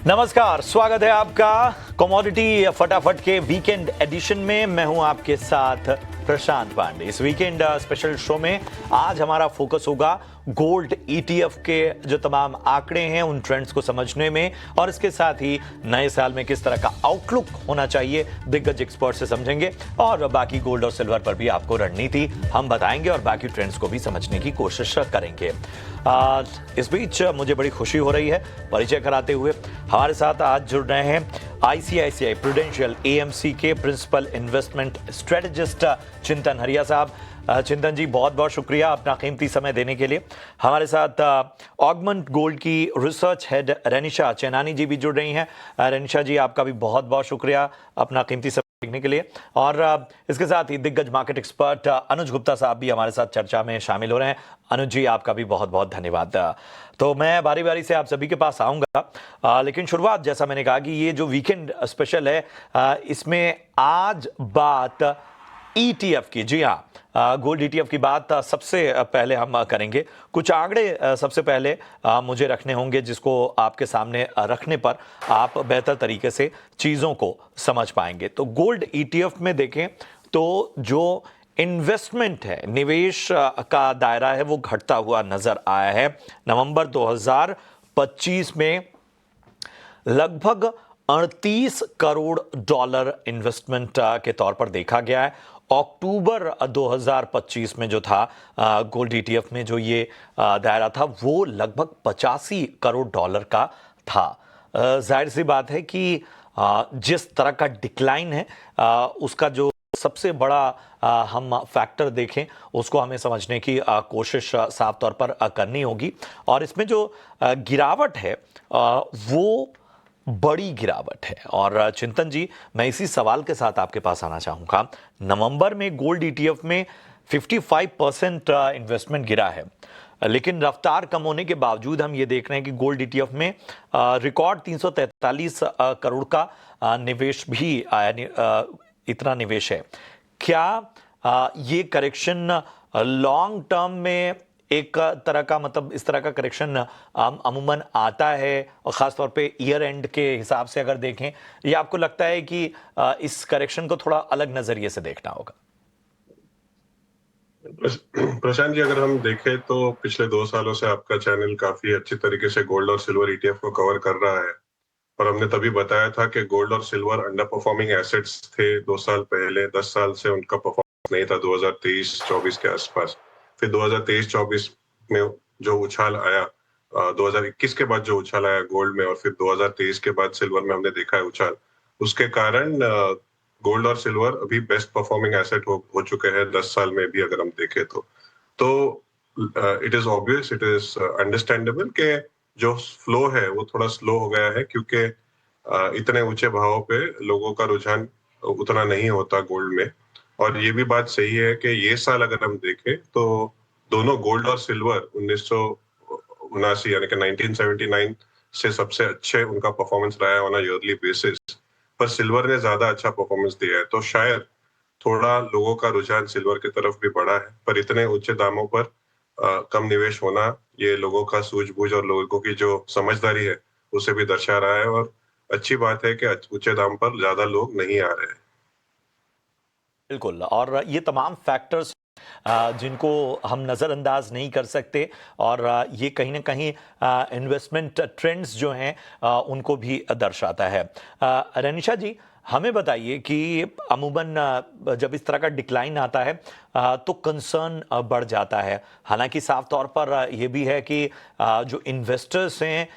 नमस्कार, स्वागत है आपका कमोडिटी फटाफट के वीकेंड एडिशन में। मैं हूं आपके साथ प्रशांत पांडे। इस वीकेंड स्पेशल शो में आज हमारा फोकस होगा गोल्ड ईटीएफ के जो तमाम आंकड़े हैं उन ट्रेंड्स को समझने में, और इसके साथ ही नए साल में किस तरह का आउटलुक होना चाहिए दिग्गज एक्सपर्ट से समझेंगे, और बाकी गोल्ड और सिल्वर पर भी आपको रणनीति हम बताएंगे और बाकी ट्रेंड्स को भी समझने की कोशिश करेंगे। इस बीच मुझे बड़ी खुशी हो रही है परिचय कराते हुए हमारे साथ आज जुड़ रहे हैं आईसीआईसीआई प्रूडेंशियल एएमसी के प्रिंसिपल इन्वेस्टमेंट स्ट्रेटेजिस्ट चिंतन हरिया साहब। चिंतन जी, बहुत बहुत शुक्रिया अपना कीमती समय देने के लिए। हमारे साथ ऑगमेंट गोल्ड की रिसर्च हेड रेनिशा चेनानी जी भी जुड़ रही हैं। रेनिशा जी, आपका भी बहुत बहुत शुक्रिया अपना कीमती समय देखने के लिए। और इसके साथ ही दिग्गज मार्केट एक्सपर्ट अनुज गुप्ता साहब भी हमारे साथ चर्चा में शामिल हो रहे हैं। अनुज जी, आपका भी बहुत बहुत धन्यवाद। तो मैं बारी बारी से आप सभी के पास आऊंगा, लेकिन शुरुआत जैसा मैंने कहा कि ये जो वीकेंड स्पेशल है इसमें आज बात ईटीएफ की, जी हाँ, गोल्ड ईटीएफ की बात सबसे पहले हम करेंगे। कुछ आंकड़े सबसे पहले मुझे रखने होंगे जिसको आपके सामने रखने पर आप बेहतर तरीके से चीज़ों को समझ पाएंगे। तो गोल्ड ईटीएफ में देखें तो जो इन्वेस्टमेंट है, निवेश का दायरा है, वो घटता हुआ नजर आया है। नवंबर 2025 में लगभग 38 करोड़ डॉलर इन्वेस्टमेंट के तौर पर देखा गया है। अक्टूबर 2025 में जो था गोल्ड ईटीएफ में जो ये दायरा था वो लगभग 85 करोड़ डॉलर का था। जाहिर सी बात है कि जिस तरह का डिक्लाइन है उसका जो सबसे बड़ा हम फैक्टर देखें उसको हमें समझने की कोशिश साफ तौर पर करनी होगी। और इसमें जो गिरावट है वो बड़ी गिरावट है। और चिंतन जी, मैं इसी सवाल के साथ आपके पास आना चाहूँगा। नवंबर में गोल्ड ईटीएफ में 55% इन्वेस्टमेंट गिरा है, लेकिन रफ्तार कम होने के बावजूद हम ये देख रहे हैं कि गोल्ड ईटीएफ में रिकॉर्ड 343 करोड़ का निवेश भी आया। इतना निवेश है। क्या ये करेक्शन लॉन्ग टर्म में एक तरह का, मतलब इस तरह का करेक्शन अमूमन आता है, और ख़ास तौर पे ईयर एंड के हिसाब से अगर देखें, या आपको लगता है कि इस करेक्शन को थोड़ा अलग नज़रिए से देखना होगा? प्रशांत जी, अगर हम देखें तो पिछले 2 सालों से आपका चैनल काफी अच्छी तरीके से गोल्ड और सिल्वर ईटीएफ को कवर कर रहा है। और हमने तभी बताया था कि गोल्ड और सिल्वर अंडर परफॉर्मिंग एसेट्स थे 2 साल पहले। 10 साल से उनका परफॉर्मेंस नहीं था 2023-24 के आसपास। फिर 2023-24 में जो उछाल आया, 2021 के बाद जो उछाल आया गोल्ड में, और फिर 2023 के बाद सिल्वर में हमने देखा है उछाल। उसके कारण गोल्ड और सिल्वर अभी बेस्ट परफॉर्मिंग एसेट हो चुके हैं 10 साल में भी, अगर हम देखें तो it is obvious, it is understandable कि जो फ्लो है वो थोड़ा स्लो हो गया है, क्योंकि इतने ऊंचे भावों पे लोगों का रुझान उतना नहीं होता गोल्ड में। और ये भी बात सही है कि ये साल अगर हम देखें तो दोनों गोल्ड और सिल्वर 1979 यानी कि 1979 से सबसे अच्छे उनका परफॉर्मेंस रहा है ऑन अ ईयरली बेसिस। पर सिल्वर ने ज्यादा अच्छा परफॉर्मेंस दिया है, तो शायद थोड़ा लोगों का रुझान सिल्वर की तरफ भी बढ़ा है। पर इतने ऊंचे दामों पर कम निवेश होना, ये लोगों का सूझबूझ और लोगों की जो समझदारी है उसे भी दर्शा रहा है। और अच्छी बात है कि ऊंचे दाम पर ज्यादा लोग नहीं आ रहे हैं। बिल्कुल, और ये तमाम फैक्टर्स जिनको हम नज़रअंदाज नहीं कर सकते, और ये कहीं ना कहीं इन्वेस्टमेंट ट्रेंड्स जो हैं उनको भी दर्शाता है। रनिशा जी, हमें बताइए कि अमूमन जब इस तरह का डिक्लाइन आता है तो कंसर्न बढ़ जाता है। हालांकि साफ तौर पर ये भी है कि जो इन्वेस्टर्स हैं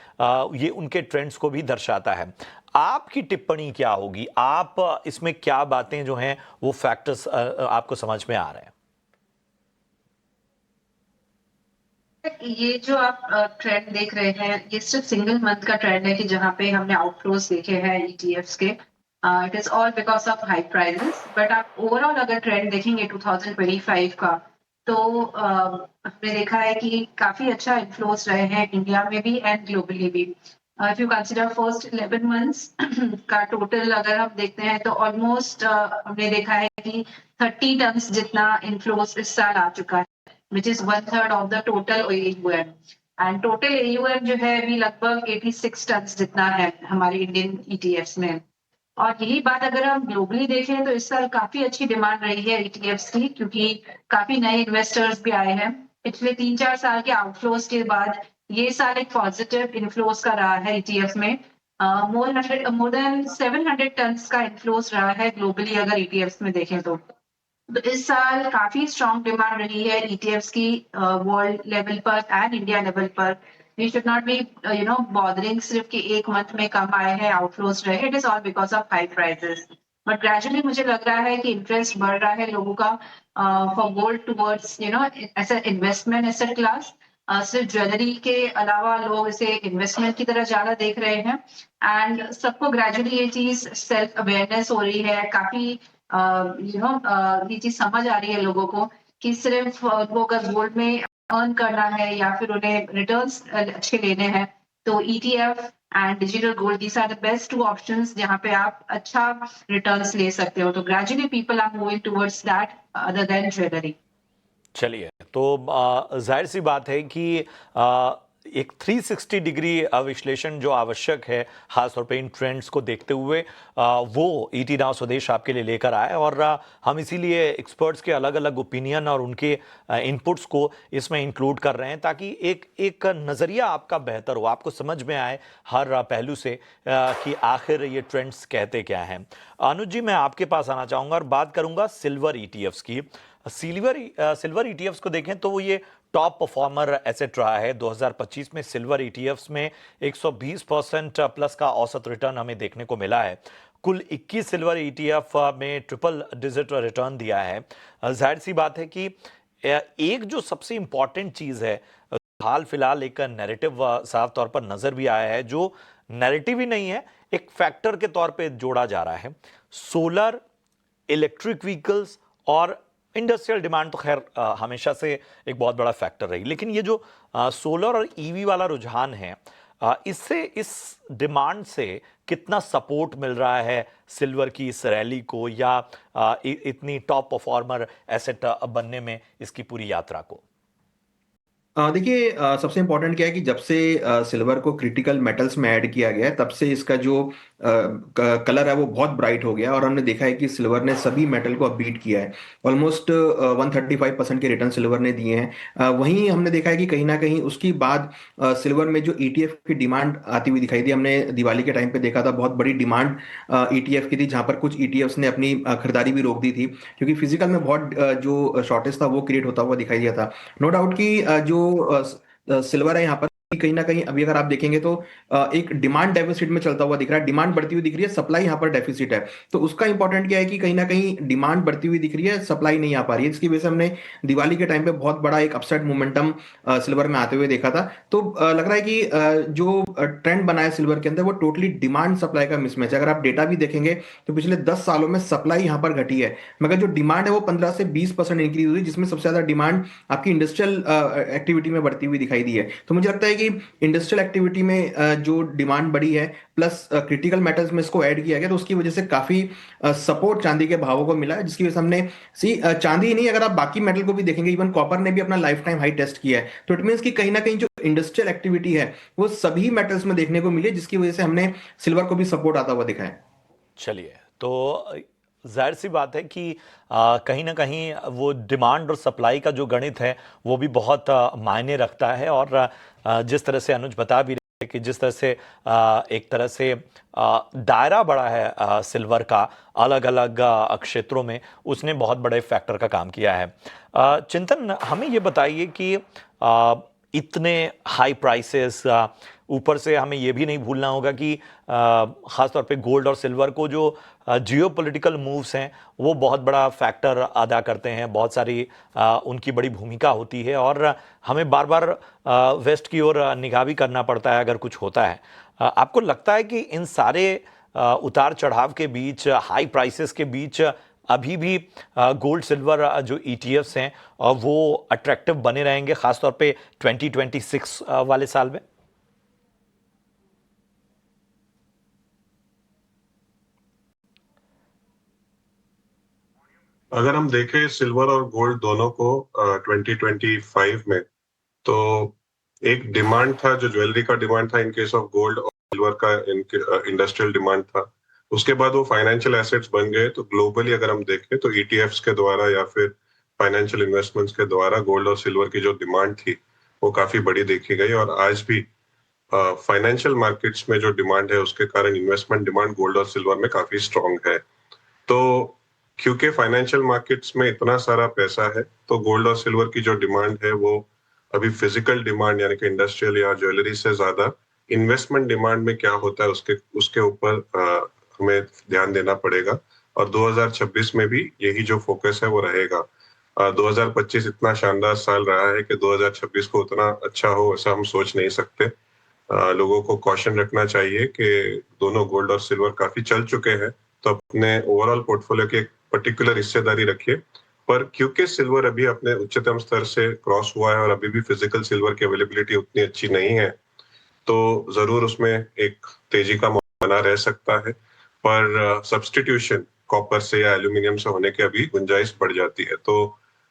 ये उनके ट्रेंड्स को भी दर्शाता है। आपकी टिप्पणी क्या होगी? आप इसमें क्या बातें जो हैं वो फैक्टर्स आपको समझ में आ रहे हैं? ये जो आप ट्रेंड देख रहे हैं, ये सिर्फ सिंगल मंथ का ट्रेंड है कि जहां पे हमने आउटफ्लोज देखे हैं ईटीएफ्स के। It is all because of high prices. But आप ओवरऑल अगर ट्रेंड देखेंगे 2025 का, तो हमने देखा है कि काफी अच्छा इन्फ्लोज रहे हैं इंडिया में भी एंड ग्लोबली भी। If you consider first 11 months का टोटल अगर हम देखते हैं तो ऑलमोस्ट हमने देखा है कि 30 टन्स जितना इन्फ्लोज इस साल आ चुका है, which is 1/3 of the total AUM. And total AUM जो है अभी लगभग 86 टन जितना है हमारे इंडियन ETFs में। और यही बात अगर हम ग्लोबली देखें तो इस साल काफी अच्छी डिमांड रही है ETFs की, क्योंकि काफी नए इन्वेस्टर्स भी आए हैं। पिछले 3-4 साल के आउटफ्लोज के बाद ये साल एक पॉजिटिव इनफ्लोज का रहा है ETFs में। मोर देन 700 टन का इनफ्लोज रहा है ग्लोबली अगर ETFs में देखें तो। तो इस साल काफी स्ट्रॉन्ग डिमांड रही है ETFs की वर्ल्ड लेवल पर एंड इंडिया लेवल पर। We should not be bothering सिर्फ कि एक मंथ में कम आए हैं आउटफ्लोज रहे, it is all because of high prices. But gradually मुझे लग रहा है कि इंटरेस्ट बढ़ रहा है लोगों का for gold towards as a investment asset class. सिर्फ ज्वेलरी के अलावा लोग इसे इन्वेस्टमेंट की तरह ज्यादा देख रहे हैं। एंड सबको ग्रेजुअली ये चीज सेल्फ अवेयरनेस हो रही है, काफी ये चीज समझ आ रही है लोगों को कि सिर्फ उनको अगर गोल्ड में अर्न करना है या फिर उन्हें रिटर्न्स अच्छे लेने हैं तो ETF and digital gold these are the best 2 options जहां पे आप अच्छा रिटर्न्स ले सकते हो। तो gradually people are moving towards that other than jewellery. चलिए, तो जाहिर सी बात है कि एक 360 डिग्री विश्लेषण जो आवश्यक है, खासतौर पे इन ट्रेंड्स को देखते हुए, वो ईटी नाउ स्वदेश आपके लिए लेकर आए। और हम इसीलिए एक्सपर्ट्स के अलग अलग ओपिनियन और उनके इनपुट्स को इसमें इंक्लूड कर रहे हैं, ताकि एक एक नज़रिया आपका बेहतर हो, आपको समझ में आए हर पहलू से कि आखिर ये ट्रेंड्स कहते क्या हैं। अनुज जी, मैं आपके पास आना चाहूँगा और बात करूँगा सिल्वर ETFs की। सिल्वर ETFs को देखें तो वो ये टॉप परफॉर्मर एसेट रहा है। 2025 में सिल्वर ETFs में 120% प्लस का औसत रिटर्न हमें देखने को मिला है। कुल 21 सिल्वर ETF में ट्रिपल डिजिट रिटर्न दिया है। जाहिर सी बात है कि एक जो सबसे इंपॉर्टेंट चीज़ है, हाल फिलहाल एक नैरेटिव साफ तौर पर नजर भी आया है, जो नैरेटिव ही नहीं है, एक फैक्टर के तौर पे जोड़ा जा रहा है। सोलर, इलेक्ट्रिक व्हीकल्स और इंडस्ट्रियल डिमांड तो खैर हमेशा से एक बहुत बड़ा फैक्टर रही, लेकिन ये जो सोलर और EV वाला रुझान है, इससे, इस डिमांड से कितना सपोर्ट मिल रहा है सिल्वर की इस रैली को, या इतनी टॉप परफॉर्मर एसेट बनने में इसकी पूरी यात्रा को? देखिए, सबसे इम्पोर्टेंट क्या है कि जब से सिल्वर को क्रिटिकल मेटल्स में ऐड किया गया है, तब से इसका जो कलर है वो बहुत ब्राइट हो गया, और हमने देखा है कि सिल्वर ने सभी मेटल को अब बीट किया है। ऑलमोस्ट 135% के रिटर्न सिल्वर ने दिए हैं। वहीं हमने देखा है कि कहीं ना कहीं उसके बाद सिल्वर में जो ETF की डिमांड आती हुई दिखाई दी। हमने दिवाली के टाइम पे देखा था, बहुत बड़ी डिमांड ETF की थी, जहां पर कुछ ETFs ने अपनी खरीदारी भी रोक दी थी, क्योंकि फिजिकल में बहुत जो शॉर्टेज था वो क्रिएट होता हुआ दिखाई दिया था। नो डाउट कि जो सिल्वर है यहाँ पर कहीं ना कहीं अभी अगर आप देखेंगे तो एक डिमांड डेफिसिट में चलता हुआ दिख रहा है। डिमांड बढ़ती हुई दिख रही है, सप्लाई यहाँ पर डेफिसिट है। तो उसका इंपॉर्टेंट क्या है कि कहीं ना कहीं डिमांड बढ़ती हुई दिख रही है, सप्लाई नहीं आ पा रही है, जिसकी वजह से हमने दिवाली के टाइम पे बहुत बड़ा एक अपसाइड मोमेंटम सिल्वर में आते हुए देखा था। तो लग रहा है कि जो ट्रेंड बना है सिल्वर के अंदर वो टोटली डिमांड सप्लाई का मिसमैच है। अगर आप डेटा भी देखेंगे तो पिछले 10 सालों में सप्लाई यहाँ पर घटी है, मगर जो डिमांड है वो 15 से 20% इंक्रीज हुई, जिसमें सबसे ज्यादा डिमांड आपकी इंडस्ट्रियल एक्टिविटी में बढ़ती हुई दिखाई दी है। तो मुझे लगता है कि इंडस्ट्रियल एक्टिविटी में जो डिमांड बढ़ी है, प्लस क्रिटिकल मेटल्स में इसको ऐड किया गया, तो उसकी वजह से काफी सपोर्ट चांदी के भावों को मिला है, जिसकी वजह से हमने चांदी ही नहीं, अगर आप बाकी मेटल को भी देखेंगे, इवन कॉपर ने भी अपना लाइफ टाइम हाई टेस्ट किया है। तो इट मीन कि कहीं ना कहीं जो इंडस्ट्रियल एक्टिविटी है वो सभी मेटल्स में देखने को मिली है, जिसकी वजह से हमने सिल्वर को भी सपोर्ट आता हुआ दिखा है। चलिए, तो जाहिर सी बात है कि कहीं ना कहीं वो डिमांड और सप्लाई का जो गणित है वो भी बहुत मायने रखता है। और जिस तरह से अनुज बता भी रहे हैं कि जिस तरह से एक तरह से दायरा बड़ा है सिल्वर का अलग अलग क्षेत्रों में, उसने बहुत बड़े फैक्टर का काम किया है। चिंतन, हमें ये बताइए कि इतने हाई प्राइसेस, ऊपर से हमें ये भी नहीं भूलना होगा कि ख़ासतौर पे गोल्ड और सिल्वर को जो जियोपॉलिटिकल मूव्स हैं वो बहुत बड़ा फैक्टर अदा करते हैं, बहुत सारी उनकी बड़ी भूमिका होती है, और हमें बार बार वेस्ट की ओर निगाह भी करना पड़ता है अगर कुछ होता है। आपको लगता है कि इन सारे उतार चढ़ाव के बीच, हाई प्राइसेस के बीच, अभी भी गोल्ड सिल्वर जो ETFs हैं वो अट्रैक्टिव बने रहेंगे, खासतौर पे 2026 वाले साल में? अगर हम देखें सिल्वर और गोल्ड दोनों को 2025 में, तो एक डिमांड था जो ज्वेलरी का डिमांड था इन केस ऑफ गोल्ड और सिल्वर का इंडस्ट्रियल डिमांड था। उसके बाद वो फाइनेंशियल एसेट्स बन गए। तो ग्लोबली अगर हम देखें तो ईटीएफ्स के द्वारा या फिर फाइनेंशियल इन्वेस्टमेंट्स के द्वारा गोल्ड और सिल्वर की जो डिमांड थी वो काफी बड़ी देखी गई, और आज भी फाइनेंशियल मार्केट्स में जो डिमांड है उसके कारण इन्वेस्टमेंट डिमांड गोल्ड और सिल्वर में काफी स्ट्रांग है। तो क्योंकि फाइनेंशियल मार्केट्स में इतना सारा पैसा है तो गोल्ड और सिल्वर की जो डिमांड है वो अभी फिजिकल डिमांड यानी कि इंडस्ट्रियल या ज्वेलरी से ज्यादा इन्वेस्टमेंट डिमांड में क्या होता है उसके ऊपर हमें ध्यान देना पड़ेगा। और 2026 में भी यही जो फोकस है वो रहेगा। 2025 इतना शानदार साल रहा है कि 2026 को उतना अच्छा हो ऐसा हम सोच नहीं सकते। लोगों को कॉशन रखना चाहिए कि दोनों गोल्ड और सिल्वर काफी चल चुके हैं, तो अपने ओवरऑल पोर्टफोलियो की एक पर्टिकुलर हिस्सेदारी रखिए। पर क्योंकि सिल्वर अभी अपने उच्चतम स्तर से क्रॉस हुआ है और अभी भी फिजिकल सिल्वर की अवेलेबिलिटी उतनी अच्छी नहीं है, तो जरूर उसमें एक तेजी का मौका बना रह सकता है। पर सब्स्टिट्यूशन कॉपर से या एल्यूमिनियम से होने की अभी गुंजाइश बढ़ जाती है। तो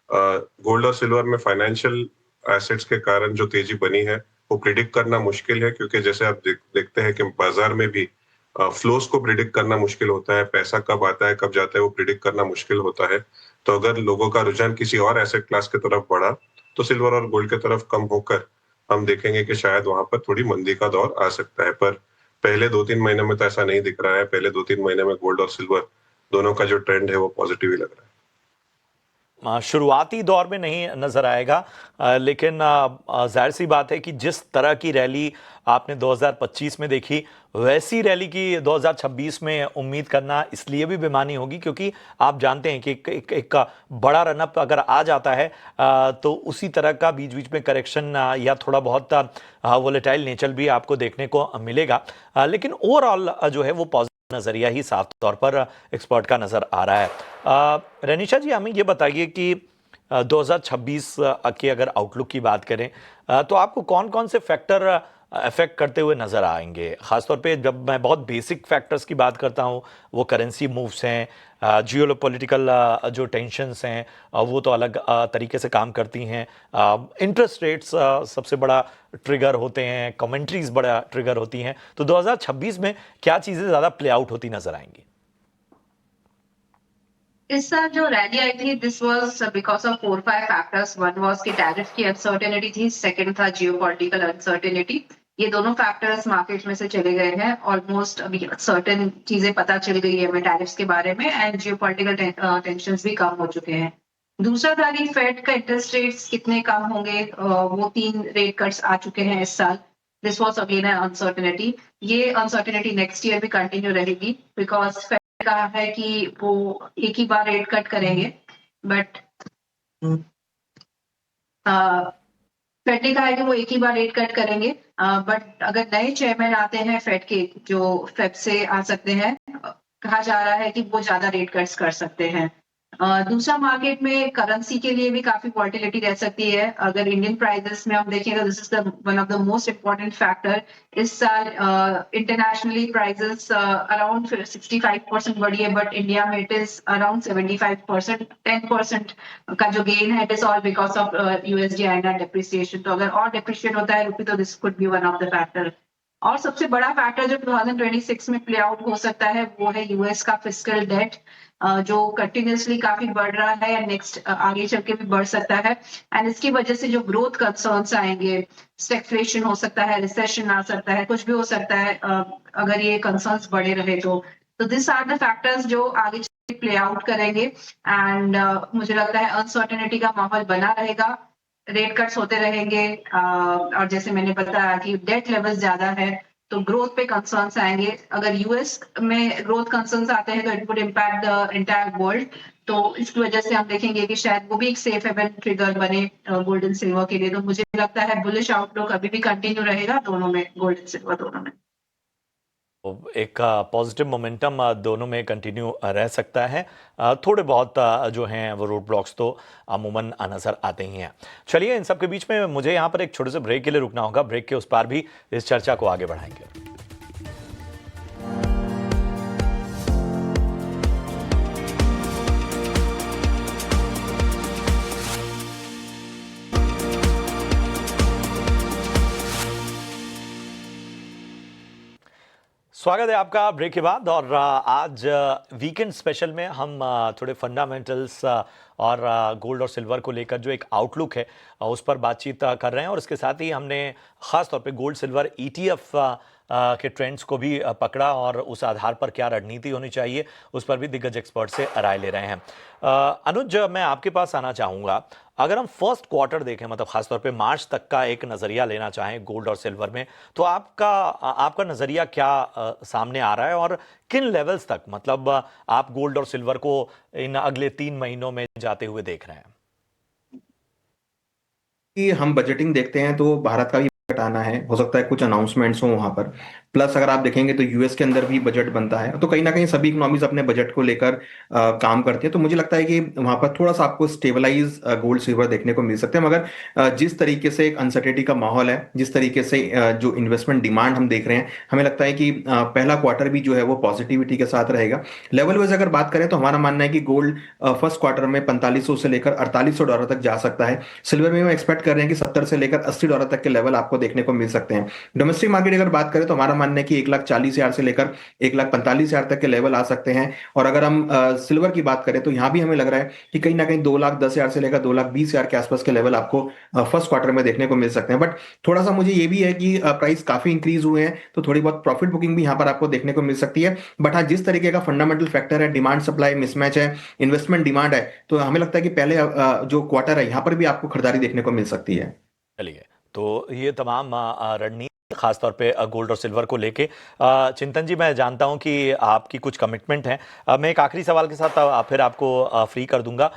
गोल्ड और सिल्वर में फाइनेंशियल एसेट्स के कारण जो तेजी बनी है वो प्रिडिक्ट करना मुश्किल है, क्योंकि जैसे आप देखते हैं कि बाजार में भी फ्लोस को प्रिडिक्ट करना मुश्किल होता है। पैसा कब आता है कब जाता है वो प्रिडिक्ट करना मुश्किल होता है। तो अगर लोगों का रुझान किसी और एसेट क्लास की तरफ बढ़ा तो सिल्वर और गोल्ड की तरफ कम होकर हम देखेंगे कि शायद वहां पर थोड़ी मंदी का दौर आ सकता है। पर पहले 2-3 महीने में तो ऐसा नहीं दिख रहा है। पहले 2-3 महीने में गोल्ड और सिल्वर दोनों का जो ट्रेंड है वो पॉजिटिव ही लग रहा है। शुरुआती दौर में नहीं नजर आएगा, लेकिन जाहिर सी बात है कि जिस तरह की रैली आपने 2025 में देखी वैसी रैली की 2026 में उम्मीद करना इसलिए भी बेमानी होगी क्योंकि आप जानते हैं कि एक बड़ा रनअप अगर आ जाता है तो उसी तरह का बीच बीच में करेक्शन या थोड़ा बहुत वोलेटाइल नेचर भी आपको देखने को मिलेगा। लेकिन ओवरऑल जो है वो पॉजिटिव नजरिया ही साफ तौर पर एक्सपर्ट का नजर आ रहा है। रनीशा जी, हमें ये बताइए कि 2026 की अगर आउटलुक की बात करें तो आपको कौन कौन से फैक्टर अफेक्ट करते हुए नजर आएंगे? खासतौर पे जब मैं बहुत बेसिक फैक्टर्स की बात करता हूँ वो करेंसी मूव्स हैं, जियोपॉलिटिकल जो टेंशन्स हैं वो तो अलग तरीके से काम करती हैं, इंटरेस्ट रेट्स सबसे बड़ा ट्रिगर होते हैं, कमेंट्रीज बड़ा ट्रिगर होती हैं। तो 2026 में क्या चीज़ें ज़्यादा प्ले आउट होती नजर आएंगी? इस साल जो रैली आई थी this was because of 4-5 factors. One was कि टैरिफ की अनसर्टेनिटी थी, सेकंड था जियोपॉलिटिकल अनसर्टेनिटी। ये दोनों फैक्टर्स मार्केट में से चले गए हैं। ऑलमोस्ट अभी सर्टेन चीजें पता चल गई है हमें टैरिफ्स के बारे में, एंड जियोपॉलिटिकल टेंशंस भी कम हो चुके हैं। दूसरा था कि फेड का इंटरेस्ट रेट्स कितने कम होंगे, वो 3 रेट कट्स आ चुके हैं इस साल। This was again an uncertainty. ये अनसर्टेनिटी नेक्स्ट ईयर भी कंटिन्यू रहेगी बिकॉज कहा है कि वो एक ही बार रेट कट करेंगे, बट फेड ने कहा है कि वो एक ही बार रेट कट करेंगे। बट अगर नए चेयरमैन आते हैं फेड के जो फेब से आ सकते हैं, कहा जा रहा है कि वो ज्यादा रेट कट्स कर सकते हैं। दूसरा, मार्केट में करेंसी के लिए भी काफी वॉलेटिलिटी रह सकती है। अगर इंडियन प्राइसेस में हम देखें तो this is the one of the most important factor. इस साल इंटरनेशनली प्राइसेस अराउंड 65% बढ़ी है, बट इंडिया में इट इज अराउंड 75%। 10% का जो गेन है it is all because of USD INR depreciation. तो अगर और डिप्रिशिएट होता है रुपी तो this could be one of the factor. और सबसे बड़ा फैक्टर जो 2026 में प्ले आउट हो सकता है वो है यूएस का फिस्कल डेट, जो कंटिन्यूसली काफी बढ़ रहा है या नेक्स्ट आगे चल के भी बढ़ सकता है। एंड इसकी वजह से जो ग्रोथ कंसर्न्स आएंगे, स्टैग्फ्लेशन हो सकता है, रिसेशन आ सकता है, कुछ भी हो सकता है अगर ये कंसर्न्स बढ़े रहे तो दिस आर द फैक्टर्स जो आगे चल के प्ले आउट करेंगे। एंड मुझे लगता है अनसर्टेनिटी का माहौल बना रहेगा, रेट कट्स होते रहेंगे, और जैसे मैंने बताया कि डेट लेवल ज्यादा है तो ग्रोथ पे कंसर्न्स आएंगे। अगर यूएस में ग्रोथ कंसर्न्स आते हैं तो it would impact the entire world. तो इसकी वजह से हम देखेंगे कि शायद वो भी एक सेफ हेवन ट्रिगर बने गोल्ड एंड सिल्वर के लिए। तो मुझे लगता है बुलिश आउटलुक अभी भी कंटिन्यू रहेगा दोनों में, गोल्ड एंड सिल्वर दोनों में। एक पॉजिटिव मोमेंटम दोनों में कंटिन्यू रह सकता है। थोड़े बहुत जो हैं वो रोड ब्लॉक्स तो अमूमन नज़र आते ही हैं। चलिए, इन सब के बीच में मुझे यहाँ पर एक छोटे से ब्रेक के लिए रुकना होगा। ब्रेक के उस पार भी इस चर्चा को आगे बढ़ाएंगे। स्वागत है आपका ब्रेक के बाद। और आज वीकेंड स्पेशल में हम थोड़े फंडामेंटल्स और गोल्ड और सिल्वर को लेकर जो एक आउटलुक है उस पर बातचीत कर रहे हैं। और इसके साथ ही हमने खास तौर पे गोल्ड सिल्वर ईटीएफ के ट्रेंड्स को भी पकड़ा और उस आधार पर क्या रणनीति होनी चाहिए उस पर भी दिग्गज एक्सपर्ट से राय ले रहे हैं। अनुज, मैं आपके पास आना चाहूँगा। अगर हम फर्स्ट क्वार्टर देखें, मतलब खासतौर पे मार्च तक का एक नज़रिया लेना चाहें गोल्ड और सिल्वर में, तो आपका नज़रिया क्या सामने आ रहा है और किन लेवल्स तक, मतलब आप गोल्ड और सिल्वर को इन अगले 3 महीनों में जाते हुए देख रहे हैं? कि हम बजटिंग देखते हैं तो भारत का भी बजट आना है, हो सकता है कुछ अनाउंसमेंट्स हों वहां पर। प्लस अगर आप देखेंगे तो यूएस के अंदर भी बजट बनता है, तो कहीं ना कहीं सभी इकोनॉमीज अपने बजट को लेकर काम करती है। तो मुझे लगता है कि वहां पर थोड़ा सा आपको स्टेबलाइज गोल्ड सिल्वर देखने को मिल सकते हैं। मगर जिस तरीके से एक अनसर्टेनिटी का माहौल है, जिस तरीके से जो इन्वेस्टमेंट डिमांड हम देख रहे हैं, हमें लगता है कि पहला क्वार्टर भी जो है वो पॉजिटिविटी के साथ रहेगा। लेवल वाइज अगर बात करें तो हमारा मानना है कि गोल्ड फर्स्ट क्वार्टर में 4500 से लेकर $4800 तक जा सकता है। सिल्वर में हम एक्सपेक्ट कर रहे हैं कि 70 से लेकर $80 तक के लेवल आपको देखने को मिल सकते हैं। डोमेस्टिक मार्केट अगर बात करें तो हमारा मानना है कि 1,40,000 से लेकर 1,45,000 तक के लेवल आ सकते हैं। और अगर हम सिल्वर की बात करें तो यहां भी हमें लग रहा है कि कहीं ना कहीं 2,10,000 से लेकर 2,20,000 के आसपास के लेवल आपको फर्स्ट क्वार्टर में देखने को मिल सकते हैं। बट थोड़ा सा मुझे ये भी है कि प्राइस काफी इंक्रीज हुए हैं, तो थोड़ी बहुत प्रॉफिट बुकिंग भी यहाँ पर आपको देखने को मिल सकती है। बट हाँ, जिस तरीके का फंडामेंटल फैक्टर है, डिमांड सप्लाई मिसमैच है, इन्वेस्टमेंट डिमांड है, तो हमें लगता है कि पहले जो क्वार्टर है यहाँ पर भी आपको खरीदारी देखने को मिल सकती है। चलिए, तो ये तमाम रणनीति खासतौर पे गोल्ड और सिल्वर को लेके। चिंतन जी, मैं जानता हूं कि आपकी कुछ कमिटमेंट हैं। मैं एक आखिरी सवाल के साथ फिर आपको फ्री कर दूंगा।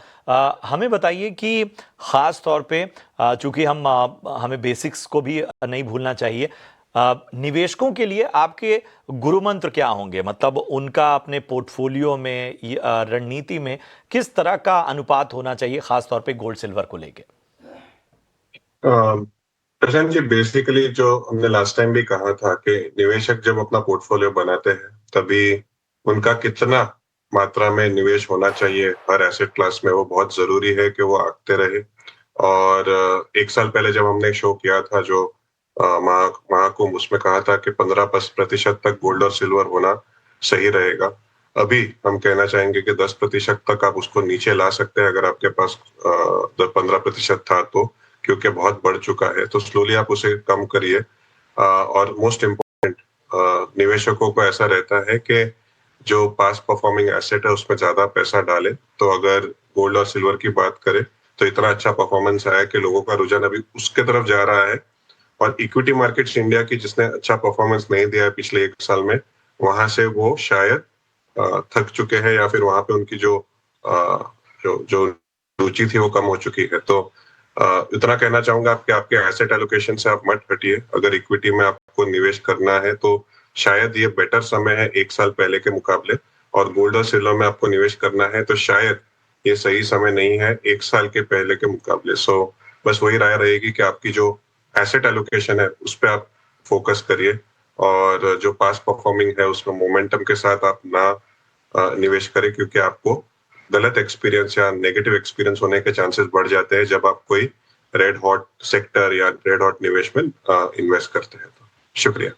हमें बताइए कि खास तौर पे चूंकि हमें बेसिक्स को भी नहीं भूलना चाहिए, निवेशकों के लिए आपके गुरु मंत्र क्या होंगे? मतलब उनका अपने पोर्टफोलियो में रणनीति में किस तरह का अनुपात होना चाहिए खास तौर पे गोल्ड सिल्वर को लेके? प्रशांत जी, बेसिकली जो हमने लास्ट टाइम भी कहा था कि निवेशक जब अपना पोर्टफोलियो बनाते हैं तभी उनका कितना मात्रा में निवेश होना चाहिए हर एसेट क्लास में, वो बहुत जरूरी है कि वो आगते रहे। और 1 साल पहले जब हमने शो किया था जो महाकुंभ, उसमें कहा था कि 15% तक गोल्ड और सिल्वर होना सही रहेगा। अभी हम कहना चाहेंगे कि 10% तक आप उसको नीचे ला सकते हैं अगर आपके पास 15% था तो, क्योंकि बहुत बढ़ चुका है। तो स्लोली आप उसे कम करिए। और मोस्ट इम्पोर्टेंट, निवेशकों को ऐसा रहता है कि जो पास परफॉर्मिंग एसेट है उसमें ज्यादा पैसा डाले। तो अगर गोल्ड और सिल्वर की बात करें तो इतना अच्छा परफॉर्मेंस आया कि लोगों का रुझान अभी उसके तरफ जा रहा है। और इक्विटी मार्केट्स इंडिया की जिसने अच्छा परफॉर्मेंस नहीं दिया है पिछले 1 साल में, वहां से वो शायद थक चुके हैं या फिर वहां पे उनकी जो जो रुचि थी वो कम हो चुकी है। तो इतना कहना चाहूंगा कि आपके एसेट एलोकेशन से आप मत हटिए। अगर इक्विटी में आपको निवेश करना है तो शायद ये बेटर समय है 1 साल पहले के मुकाबले। और गोल्ड और सिल्वर में आपको निवेश करना है तो शायद ये सही समय नहीं है 1 साल के पहले के मुकाबले। सो बस वही राय रहेगी कि आपकी जो एसेट एलोकेशन है उस पर आप फोकस करिए, और जो पास परफॉर्मिंग है उसमें मोमेंटम के साथ आप ना निवेश करें, क्योंकि आपको गलत एक्सपीरियंस या नेगेटिव एक्सपीरियंस होने के चांसेस बढ़ जाते हैं जब आप कोई रेड हॉट सेक्टर या रेड हॉट निवेश में इन्वेस्ट करते हैं। तो शुक्रिया।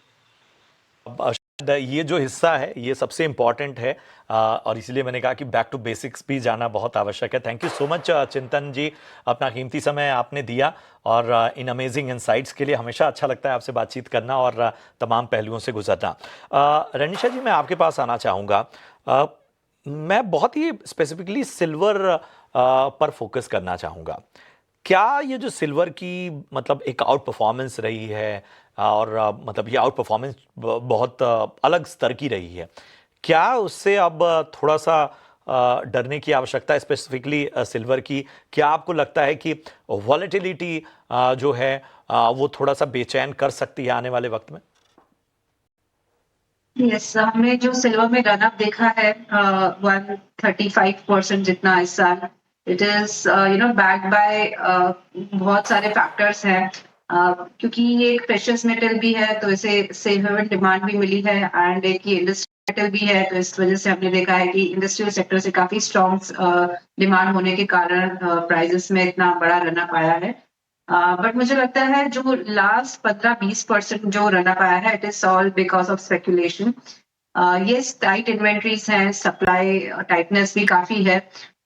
शायद ये जो हिस्सा है ये सबसे इम्पॉर्टेंट है, और इसलिए मैंने कहा कि बैक टू बेसिक्स भी जाना बहुत आवश्यक है। थैंक यू सो मच चिंतन जी, अपना कीमती समय आपने दिया और इन अमेजिंग इनसाइट्स के लिए। हमेशा अच्छा लगता है आपसे बातचीत करना और तमाम पहलुओं से गुजरना। रनिशा जी, मैं आपके पास आना चाहूँगा। मैं बहुत ही स्पेसिफिकली सिल्वर पर फोकस करना चाहूँगा। क्या ये जो सिल्वर की मतलब एक आउट परफॉर्मेंस रही है, और मतलब ये आउट परफॉर्मेंस बहुत अलग स्तर की रही है, क्या उससे अब थोड़ा सा डरने की आवश्यकता है स्पेसिफिकली सिल्वर की? क्या आपको लगता है कि वॉलेटिलिटी जो है वो थोड़ा सा बेचैन कर सकती है आने वाले वक्त में? यस, हमने जो सिल्वर में रन अप देखा है 135% जितना इस साल, इट इज बैक्ड बाय बहुत सारे फैक्टर्स हैं। क्योंकि ये एक प्रेशियस मेटल भी है तो इसे सेफ हेवन डिमांड भी मिली है, एंड एक ये इंडस्ट्रियल मेटल भी है, तो इस वजह से हमने देखा है कि इंडस्ट्रियल सेक्टर से काफी स्ट्रॉन्ग डिमांड होने के कारण प्राइसेस में इतना बड़ा रन अप आया है। बट मुझे लगता है जो लास्ट 15-20% जो रन अप आया है, it is all because of speculation. ये टाइट इन्वेंट्रीज हैं, सप्लाई टाइटनेस भी काफी है,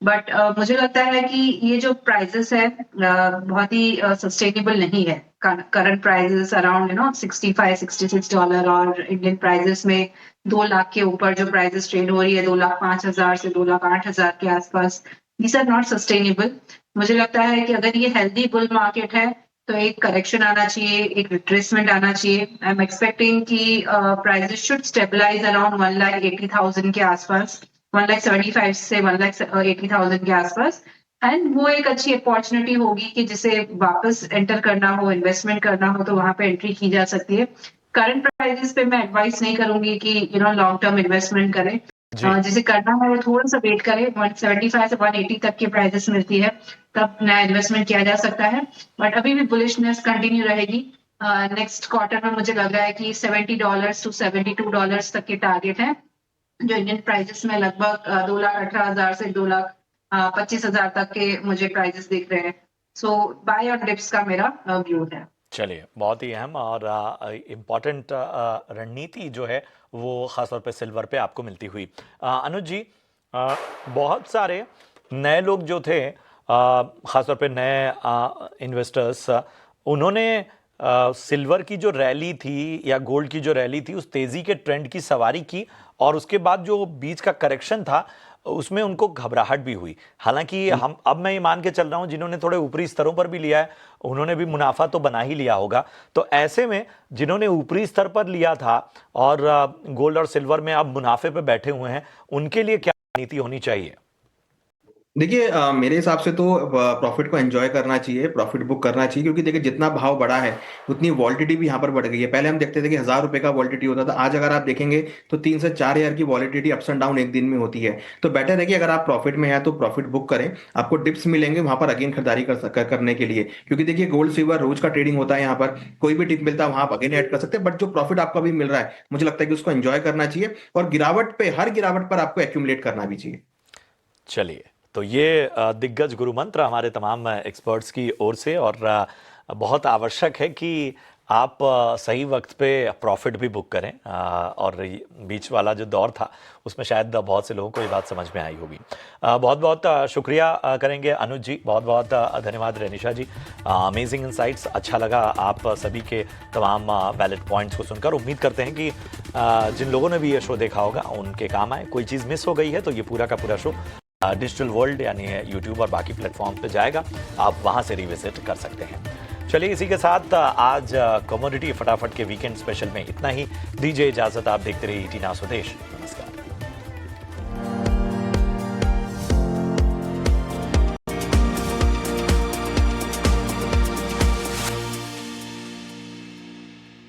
बट मुझे लगता है कि ये जो प्राइसेस है बहुत ही सस्टेनेबल नहीं है। करंट प्राइसेस अराउंड $65-66 और इंडियन प्राइसेस में 2 लाख के ऊपर जो प्राइसेस ट्रेड हो रही है, 2,05,000 से 2,08,000 के आसपास, दीज आर नॉट सस्टेनेबल। मुझे लगता है कि अगर ये हेल्दी बुल मार्केट है तो एक करेक्शन आना चाहिए, एक रिट्रेसमेंट आना चाहिए। आई एम एक्सपेक्टिंग कि प्राइसेस शुड स्टेबलाइज अराउंड 1,80,000 के आसपास, 1,75,000 से 1,80,000 के आसपास। एंड वो एक अच्छी अपॉर्चुनिटी होगी कि जिसे वापस एंटर करना हो, इन्वेस्टमेंट करना हो, तो वहां पे एंट्री की जा सकती है। करंट प्राइसेस पे मैं एडवाइस नहीं करूंगी कि लॉन्ग टर्म इन्वेस्टमेंट करें। जिसे करना है वो थोड़ा सा वेट करे, 175 से 180 तक की प्राइसेस मिलती है, तब नया इन्वेस्टमेंट किया जा सकता है। बट अभी भी बुलिशनेस कंटिन्यू रहेगी। नेक्स्ट क्वार्टर में मुझे लग रहा है कि $70 to $72 तक के टारगेट है, जो इंडियन प्राइसेस में लगभग 2,18,000 से 2,25,000 तक के मुझे प्राइसेस दिख रहे हैं। सो बाय ऑन डिप्स का मेरा व्यू है। चलिए, बहुत ही अहम और इम्पॉर्टेंट रणनीति जो है वो खासतौर पे सिल्वर पे आपको मिलती हुई। अनुज जी, बहुत सारे नए लोग जो थे, खासतौर पे नए इन्वेस्टर्स, उन्होंने सिल्वर की जो रैली थी या गोल्ड की जो रैली थी उस तेजी के ट्रेंड की सवारी की, और उसके बाद जो बीच का करेक्शन था उसमें उनको घबराहट भी हुई। हालांकि अब मैं ये मान के चल रहा हूं जिन्होंने थोड़े ऊपरी स्तरों पर भी लिया है उन्होंने भी मुनाफा तो बना ही लिया होगा। तो ऐसे में जिन्होंने ऊपरी स्तर पर लिया था और गोल्ड और सिल्वर में अब मुनाफे पे बैठे हुए हैं, उनके लिए क्या नीति होनी चाहिए? देखिए, मेरे हिसाब से तो प्रॉफिट को एंजॉय करना चाहिए, प्रॉफिट बुक करना चाहिए, क्योंकि देखिए जितना भाव बढ़ा है उतनी वॉलिटिटी भी यहाँ पर बढ़ गई है। पहले हम देखते थे कि 1,000 रुपए का वॉलिटिटी होता था, आज अगर आप देखेंगे तो 3 से 4,000 की वॉलिटिटी अप्स एंड डाउन एक दिन में होती है। तो बेटर है कि अगर आप प्रॉफिट में है तो प्रॉफिट बुक करें, आपको डिप्स मिलेंगे वहां पर अगेन खरीदारी करने के लिए, क्योंकि देखिए गोल्ड सिल्वर रोज का ट्रेडिंग होता है, यहाँ पर कोई भी डिप मिलता है वहां आप अगेन ऐड कर सकते हैं। बट जो प्रॉफिट आपको अभी मिल रहा है मुझे लगता है कि उसको एंजॉय करना चाहिए, और गिरावट पे, हर गिरावट पर आपको एक्यूमुलेट करना भी चाहिए। चलिए, तो ये दिग्गज गुरु मंत्र हमारे तमाम एक्सपर्ट्स की ओर से, और बहुत आवश्यक है कि आप सही वक्त पे प्रॉफिट भी बुक करें, और बीच वाला जो दौर था उसमें शायद बहुत से लोगों को ये बात समझ में आई होगी। बहुत बहुत शुक्रिया करेंगे अनुज जी, बहुत बहुत धन्यवाद रेनिशा जी, अमेजिंग इनसाइट्स। अच्छा लगा आप सभी के तमाम वैलिड पॉइंट्स को सुनकर। उम्मीद करते हैं कि जिन लोगों ने भी ये शो देखा होगा उनके काम आए। कोई चीज़ मिस हो गई है तो ये पूरा का पूरा शो डिजिटल वर्ल्ड यानी यूट्यूब और बाकी प्लेटफॉर्म पे जाएगा, आप वहां से रिविजिट कर सकते हैं। चलिए, इसी के साथ आज कमोडिटी फटाफट के वीकेंड स्पेशल में इतना ही। दीजिए इजाजत, आप देखते रहिए ईटी नाउ स्वदेश। नमस्कार।